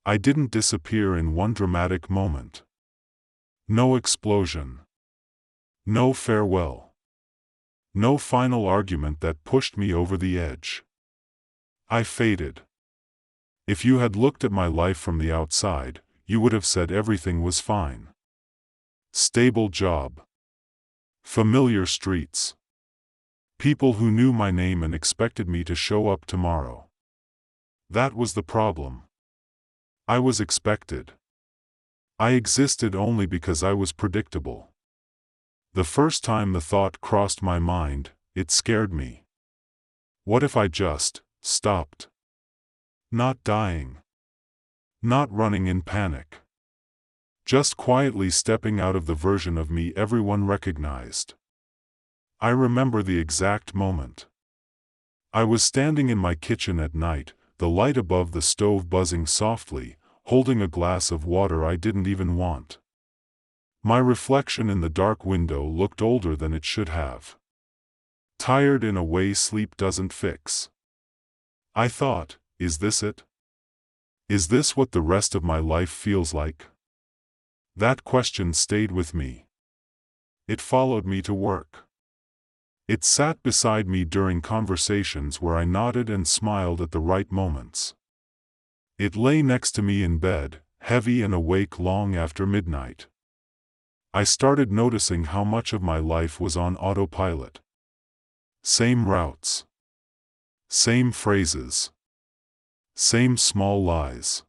I didn't disappear in one dramatic moment. No explosion. No farewell. No final argument that pushed me over the edge. I faded. If you had looked at my life from the outside, you would have said everything was fine. Stable job. Familiar streets. People who knew my name and expected me to show up tomorrow. That was the problem. I was expected. I existed only because I was predictable. The first time the thought crossed my mind, it scared me. What if I just stopped? Not dying. Not running in panic. Just quietly stepping out of the version of me everyone recognized. I remember the exact moment. I was standing in my kitchen at night, the light above the stove buzzing softly, holding a glass of water I didn't even want. My reflection in the dark window looked older than it should have. Tired in a way sleep doesn't fix. I thought, is this it? Is this what the rest of my life feels like? That question stayed with me. It followed me to work. It sat beside me during conversations where I nodded and smiled at the right moments. It lay next to me in bed, heavy and awake long after midnight. I started noticing how much of my life was on autopilot. Same routes. Same phrases. Same small lies.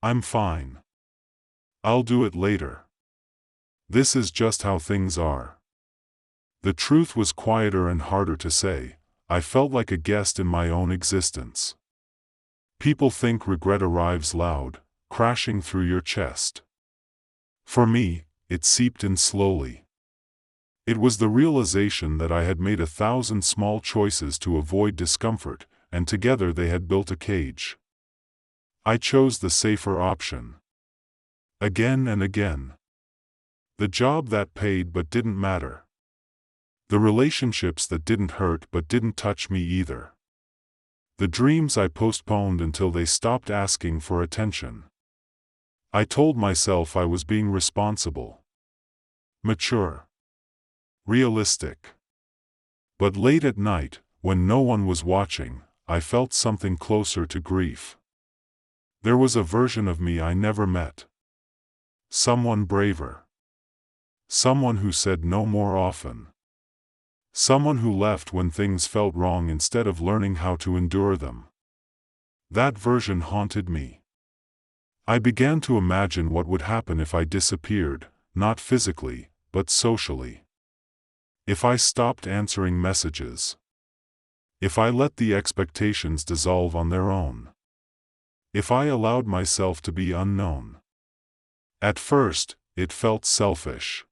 I'm fine. I'll do it later. This is just how things are. The truth was quieter and harder to say. I felt like a guest in my own existence. People think regret arrives loud, crashing through your chest. For me, it seeped in slowly. It was the realization that I had made 1,000 small choices to avoid discomfort, and together they had built a cage. I chose the safer option. Again and again. The job that paid but didn't matter. The relationships that didn't hurt but didn't touch me either. The dreams I postponed until they stopped asking for attention. I told myself I was being responsible. Mature. Realistic. But late at night, when no one was watching, I felt something closer to grief. There was a version of me I never met. Someone braver. Someone who said no more often. Someone who left when things felt wrong instead of learning how to endure them. That version haunted me. I began to imagine what would happen if I disappeared, not physically, but socially. If I stopped answering messages. If I let the expectations dissolve on their own. If I allowed myself to be unknown. At first, it felt selfish.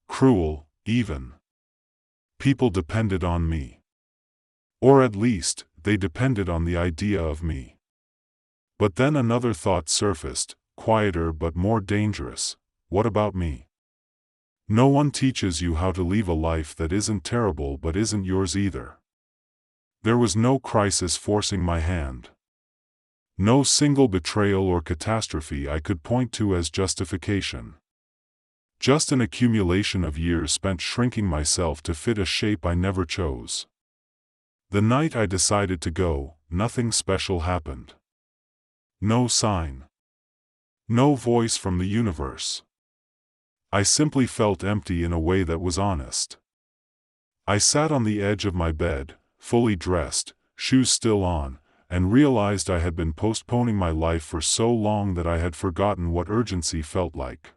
Cruel, even. People depended on me. Or at least, they depended on the idea of me. But then another thought surfaced, quieter but more dangerous. What about me? No one teaches you how to leave a life that isn't terrible but isn't yours either. There was no crisis forcing my hand. No single betrayal or catastrophe I could point to as justification. Just an accumulation of years spent shrinking myself to fit a shape I never chose. The night I decided to go, nothing special happened. No sign. No voice from the universe. I simply felt empty in a way that was honest. I sat on the edge of my bed, fully dressed, shoes still on, and realized I had been postponing my life for so long that I had forgotten what urgency felt like.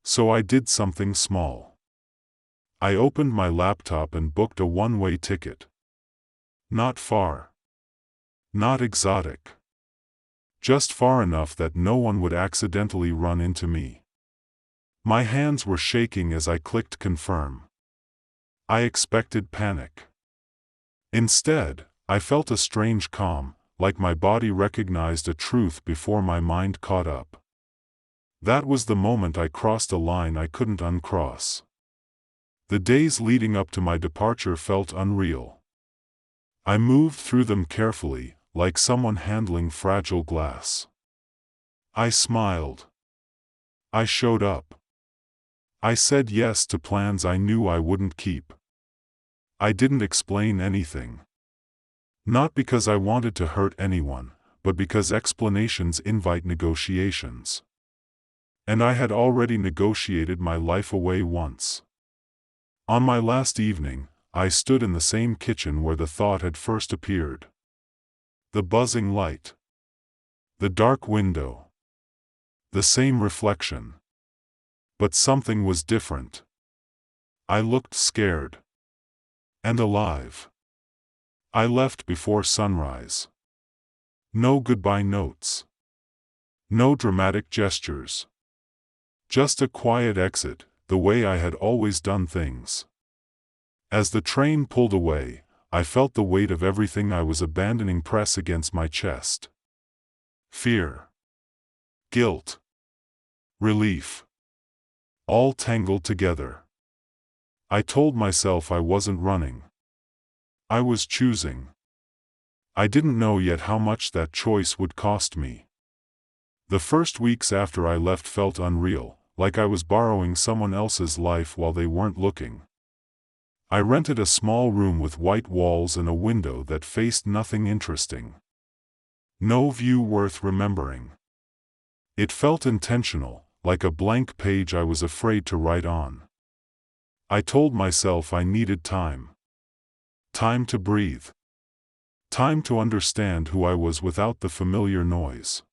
So I did something small. I opened my laptop and booked a one-way ticket. Not far. Not exotic. Just far enough that no one would accidentally run into me. My hands were shaking as I clicked confirm. I expected panic. Instead, I felt a strange calm, like my body recognized a truth before my mind caught up. That was the moment I crossed a line I couldn't uncross. The days leading up to my departure felt unreal. I moved through them carefully, like someone handling fragile glass. I smiled. I showed up. I said yes to plans I knew I wouldn't keep. I didn't explain anything. Not because I wanted to hurt anyone, but because explanations invite negotiations. And I had already negotiated my life away once. On my last evening, I stood in the same kitchen where the thought had first appeared. The buzzing light. The dark window. The same reflection. But something was different. I looked scared. And alive. I left before sunrise. No goodbye notes. No dramatic gestures. Just a quiet exit, the way I had always done things. As the train pulled away, I felt the weight of everything I was abandoning press against my chest. Fear. Guilt. Relief. All tangled together. I told myself I wasn't running. I was choosing. I didn't know yet how much that choice would cost me. The first weeks after I left felt unreal, like I was borrowing someone else's life while they weren't looking. I rented a small room with white walls and a window that faced nothing interesting. No view worth remembering. It felt intentional, like a blank page I was afraid to write on. I told myself I needed time. Time to breathe. Time to understand who I was without the familiar noise.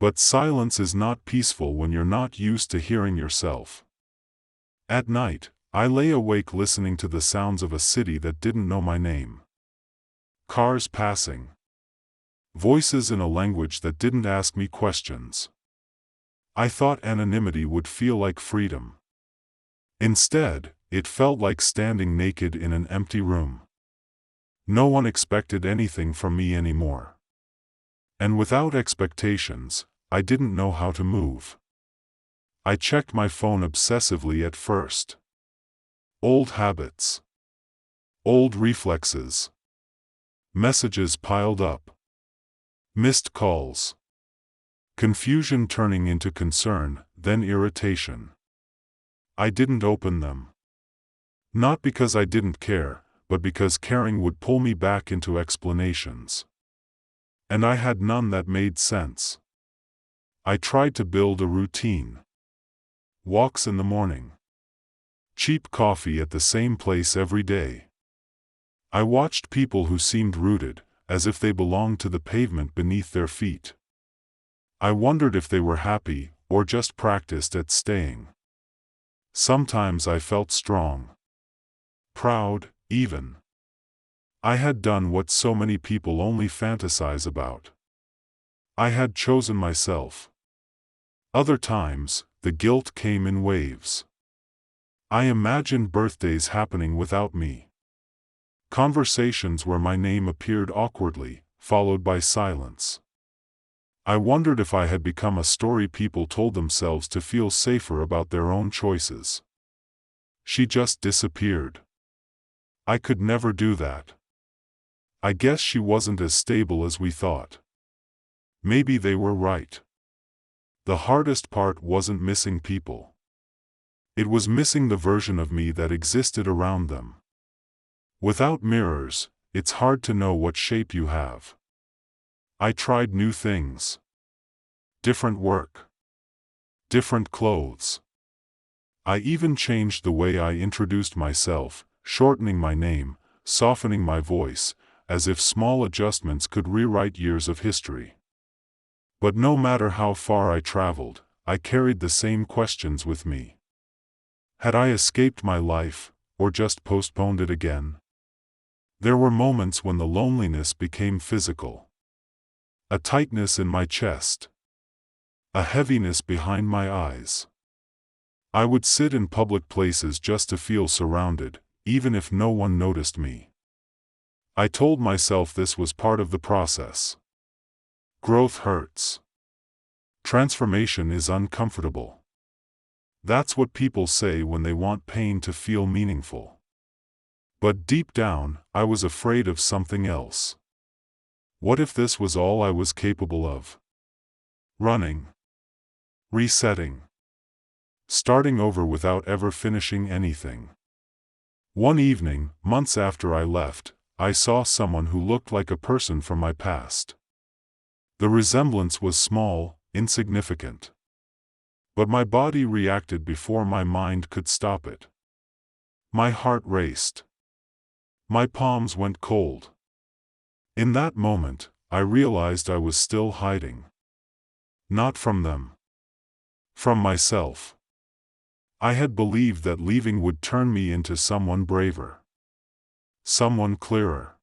But silence is not peaceful when you're not used to hearing yourself. At night, I lay awake listening to the sounds of a city that didn't know my name. Cars passing. Voices in a language that didn't ask me questions. I thought anonymity would feel like freedom. Instead, it felt like standing naked in an empty room. No one expected anything from me anymore. And without expectations, I didn't know how to move. I checked my phone obsessively at first. Old habits. Old reflexes. Messages piled up. Missed calls. Confusion turning into concern, then irritation. I didn't open them. Not because I didn't care, but because caring would pull me back into explanations. And I had none that made sense. I tried to build a routine. Walks in the morning. Cheap coffee at the same place every day. I watched people who seemed rooted, as if they belonged to the pavement beneath their feet. I wondered if they were happy, or just practiced at staying. Sometimes I felt strong. Proud, even. I had done what so many people only fantasize about. I had chosen myself. Other times, the guilt came in waves. I imagined birthdays happening without me. Conversations where my name appeared awkwardly, followed by silence. I wondered if I had become a story people told themselves to feel safer about their own choices. She just disappeared. I could never do that. I guess she wasn't as stable as we thought. Maybe they were right. The hardest part wasn't missing people. It was missing the version of me that existed around them. Without mirrors, it's hard to know what shape you have. I tried new things. Different work. Different clothes. I even changed the way I introduced myself, shortening my name, softening my voice, as if small adjustments could rewrite years of history. But no matter how far I traveled, I carried the same questions with me. Had I escaped my life, or just postponed it again? There were moments when the loneliness became physical. A tightness in my chest. A heaviness behind my eyes. I would sit in public places just to feel surrounded, even if no one noticed me. I told myself this was part of the process. Growth hurts. Transformation is uncomfortable. That's what people say when they want pain to feel meaningful. But deep down, I was afraid of something else. What if this was all I was capable of? running, resetting, starting over without ever finishing anything. One evening, months after I left, I saw someone who looked like a person from my past. The resemblance was small, insignificant. But my body reacted before my mind could stop it. My heart raced. My palms went cold. In that moment, I realized I was still hiding. Not from them. From myself. I had believed that leaving would turn me into someone braver. Someone clearer.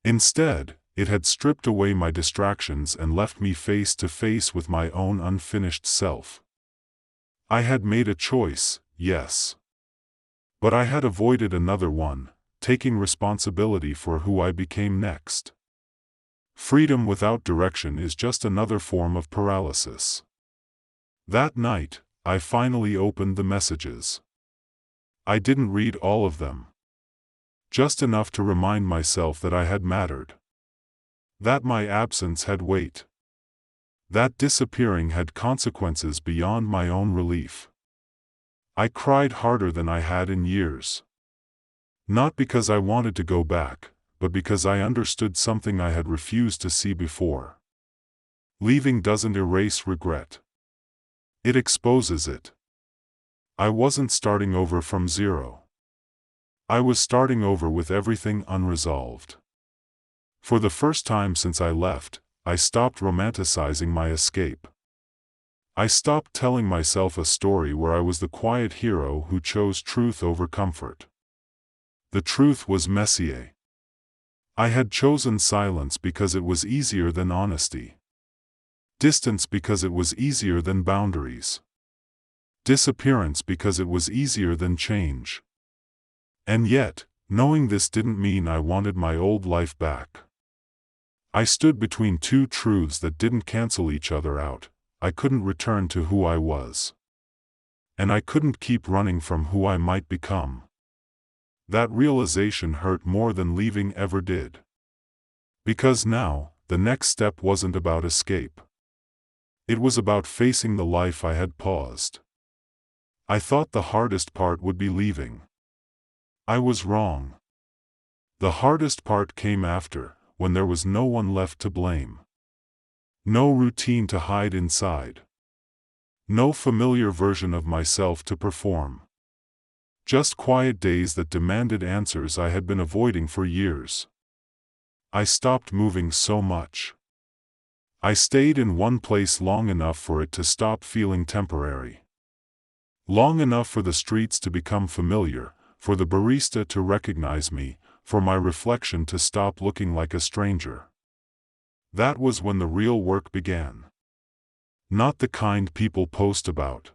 Instead, it had stripped away my distractions and left me face to face with my own unfinished self. I had made a choice, yes. But I had avoided another one, taking responsibility for who I became next. Freedom without direction is just another form of paralysis. That night, I finally opened the messages. I didn't read all of them. Just enough to remind myself that I had mattered. That my absence had weight. That disappearing had consequences beyond my own relief. I cried harder than I had in years. Not because I wanted to go back, but because I understood something I had refused to see before. Leaving doesn't erase regret. It exposes it. I wasn't starting over from zero. I was starting over with everything unresolved. For the first time since I left, I stopped romanticizing my escape. I stopped telling myself a story where I was the quiet hero who chose truth over comfort. The truth was Messier. I had chosen silence because it was easier than honesty. Distance because it was easier than boundaries. Disappearance because it was easier than change. And yet, knowing this didn't mean I wanted my old life back. I stood between two truths that didn't cancel each other out. I couldn't return to who I was. And I couldn't keep running from who I might become. That realization hurt more than leaving ever did. Because now, the next step wasn't about escape. It was about facing the life I had paused. I thought the hardest part would be leaving. I was wrong. The hardest part came after, when there was no one left to blame. No routine to hide inside. No familiar version of myself to perform. Just quiet days that demanded answers I had been avoiding for years. I stopped moving so much. I stayed in one place long enough for it to stop feeling temporary. Long enough for the streets to become familiar, for the barista to recognize me, for my reflection to stop looking like a stranger. That was when the real work began. Not the kind people post about.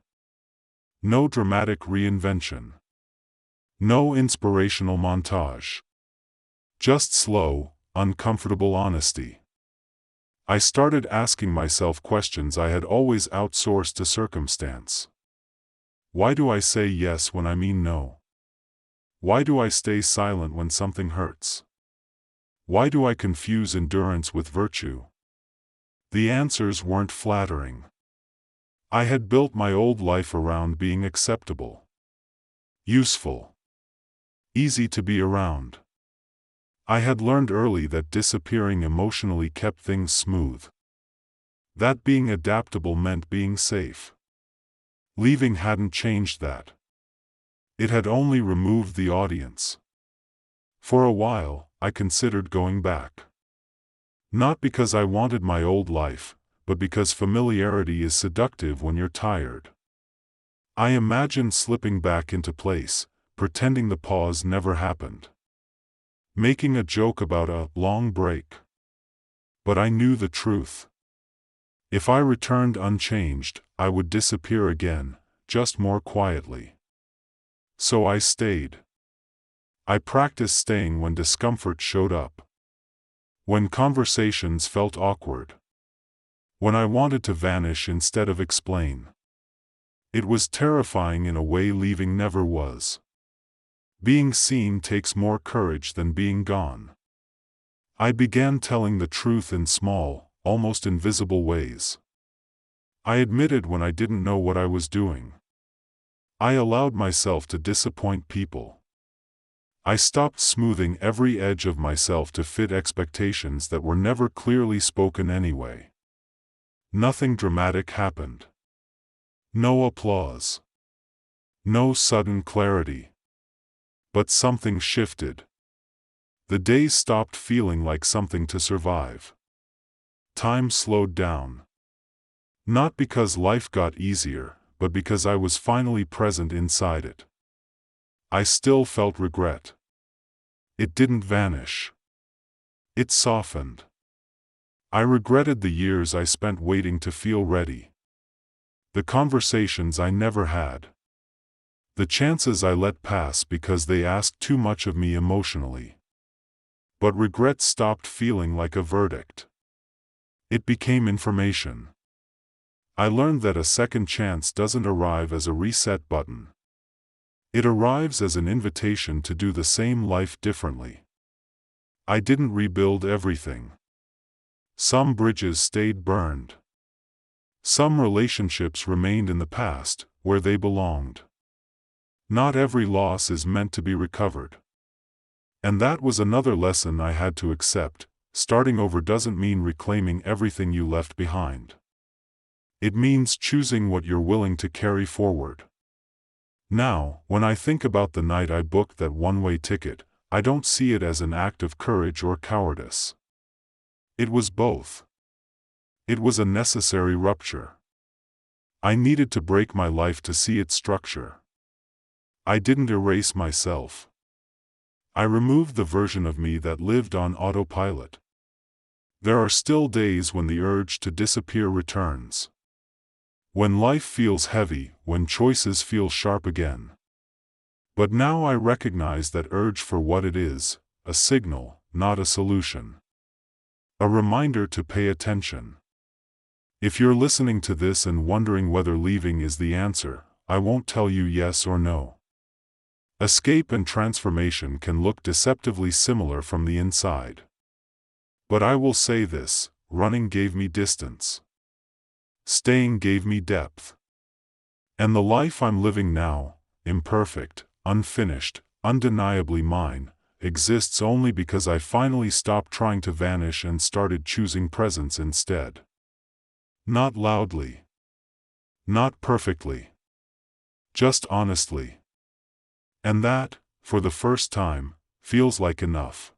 No dramatic reinvention. No inspirational montage. Just slow, uncomfortable honesty. I started asking myself questions I had always outsourced to circumstance. Why do I say yes when I mean no? Why do I stay silent when something hurts? Why do I confuse endurance with virtue? The answers weren't flattering. I had built my old life around being acceptable. Useful. Easy to be around. I had learned early that disappearing emotionally kept things smooth. That being adaptable meant being safe. Leaving hadn't changed that. It had only removed the audience. For a while, I considered going back. Not because I wanted my old life, but because familiarity is seductive when you're tired. I imagined slipping back into place, pretending the pause never happened. Making a joke about a long break. But I knew the truth. If I returned unchanged, I would disappear again, just more quietly. So I stayed. I practiced staying when discomfort showed up. When conversations felt awkward. When I wanted to vanish instead of explain. It was terrifying in a way leaving never was. Being seen takes more courage than being gone. I began telling the truth in small, almost invisible ways. I admitted when I didn't know what I was doing. I allowed myself to disappoint people. I stopped smoothing every edge of myself to fit expectations that were never clearly spoken anyway. Nothing dramatic happened. No applause. No sudden clarity. But something shifted. The days stopped feeling like something to survive. Time slowed down. Not because life got easier, but because I was finally present inside it. I still felt regret. It didn't vanish. It softened. I regretted the years I spent waiting to feel ready. The conversations I never had. The chances I let pass because they asked too much of me emotionally. But regret stopped feeling like a verdict. It became information. I learned that a second chance doesn't arrive as a reset button. It arrives as an invitation to do the same life differently. I didn't rebuild everything. Some bridges stayed burned. Some relationships remained in the past, where they belonged. Not every loss is meant to be recovered. And that was another lesson I had to accept. Starting over doesn't mean reclaiming everything you left behind. It means choosing what you're willing to carry forward. Now, when I think about the night I booked that one-way ticket, I don't see it as an act of courage or cowardice. It was both. It was a necessary rupture. I needed to break my life to see its structure. I didn't erase myself. I removed the version of me that lived on autopilot. There are still days when the urge to disappear returns. When life feels heavy, when choices feel sharp again. But now I recognize that urge for what it is, a signal, not a solution. A reminder to pay attention. If you're listening to this and wondering whether leaving is the answer, I won't tell you yes or no. Escape and transformation can look deceptively similar from the inside. But I will say this: running gave me distance. Staying gave me depth. And the life I'm living now, imperfect, unfinished, undeniably mine, exists only because I finally stopped trying to vanish and started choosing presence instead. Not loudly. Not perfectly. Just honestly. And that, for the first time, feels like enough.